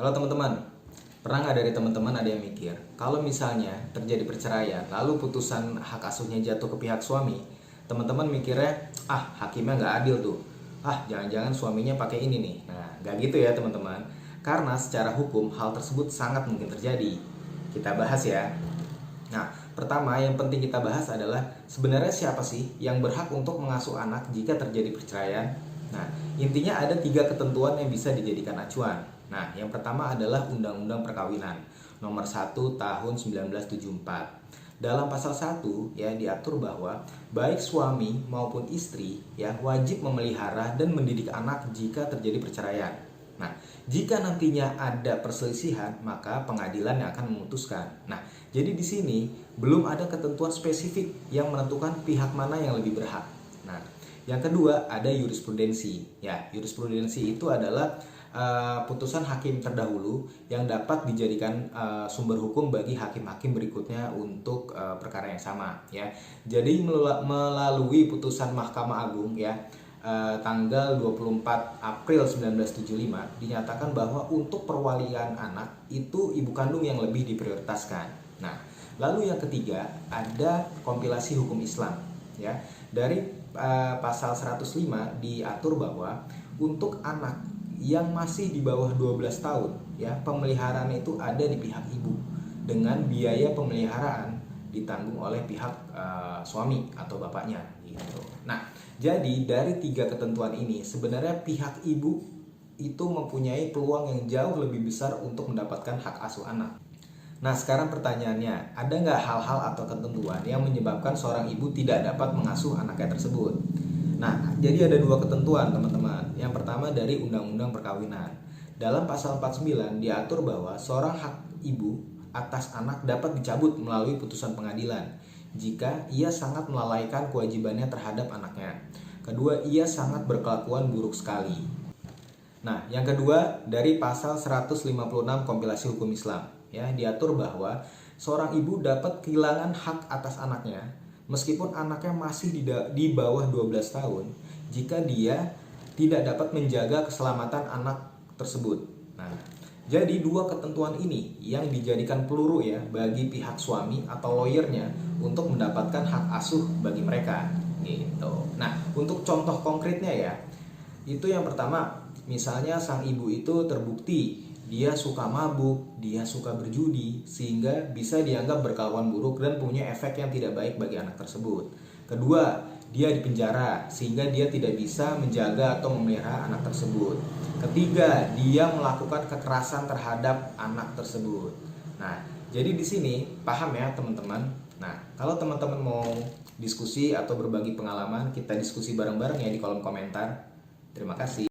Halo teman-teman, pernah nggak dari teman-teman ada yang mikir, kalau misalnya terjadi perceraian, lalu putusan hak asuhnya jatuh ke pihak suami, teman-teman mikirnya, hakimnya nggak adil tuh, jangan-jangan suaminya pakai ini nih. Nah, nggak gitu ya teman-teman, karena secara hukum hal tersebut sangat mungkin terjadi. Kita bahas ya. Nah, pertama yang penting kita bahas adalah sebenarnya siapa sih yang berhak untuk mengasuh anak jika terjadi perceraian? Nah, intinya ada 3 ketentuan yang bisa dijadikan acuan. Nah, yang pertama adalah Undang-Undang Perkawinan nomor 1 tahun 1974. Dalam pasal 1 ya diatur bahwa baik suami maupun istri ya wajib memelihara dan mendidik anak jika terjadi perceraian. Nah, jika nantinya ada perselisihan, maka pengadilan yang akan memutuskan. Nah, jadi di sini belum ada ketentuan spesifik yang menentukan pihak mana yang lebih berhak. Nah, yang kedua ada jurisprudensi. Ya, jurisprudensi itu adalah putusan hakim terdahulu yang dapat dijadikan sumber hukum bagi hakim-hakim berikutnya untuk perkara yang sama. Ya, jadi melalui putusan Mahkamah Agung ya. Tanggal 24 April 1975 dinyatakan bahwa untuk perwalian anak itu ibu kandung yang lebih diprioritaskan. Nah, lalu yang ketiga ada kompilasi hukum Islam ya. Dari pasal 105 diatur bahwa untuk anak yang masih di bawah 12 tahun ya, pemeliharaan itu ada di pihak ibu dengan biaya pemeliharaan ditanggung oleh pihak suami atau bapaknya gitu. Nah, jadi dari 3 ketentuan ini sebenarnya pihak ibu itu mempunyai peluang yang jauh lebih besar untuk mendapatkan hak asuh anak. Nah, sekarang pertanyaannya, ada nggak hal-hal atau ketentuan yang menyebabkan seorang ibu tidak dapat mengasuh anaknya tersebut? Nah, jadi ada 2 ketentuan teman-teman. Yang pertama dari Undang-Undang Perkawinan. Dalam pasal 49 diatur bahwa seorang hak ibu atas anak dapat dicabut melalui putusan pengadilan jika ia sangat melalaikan kewajibannya terhadap anaknya. Kedua, ia sangat berkelakuan buruk sekali. Nah, yang kedua dari pasal 156 kompilasi hukum Islam ya, diatur bahwa seorang ibu dapat kehilangan hak atas anaknya meskipun anaknya masih di bawah 12 tahun jika dia tidak dapat menjaga keselamatan anak tersebut. Nah, jadi 2 ketentuan ini yang dijadikan peluru ya bagi pihak suami atau lawyernya untuk mendapatkan hak asuh bagi mereka gitu. Nah, untuk contoh konkretnya ya, itu yang pertama, misalnya sang ibu itu terbukti dia suka mabuk, dia suka berjudi, sehingga bisa dianggap berkelakuan buruk dan punya efek yang tidak baik bagi anak tersebut. Kedua, dia dipenjara sehingga dia tidak bisa menjaga atau memelihara anak tersebut. Ketiga, dia melakukan kekerasan terhadap anak tersebut. Nah, jadi di sini paham ya teman-teman. Nah, kalau teman-teman mau diskusi atau berbagi pengalaman, kita diskusi bareng-bareng ya di kolom komentar. Terima kasih.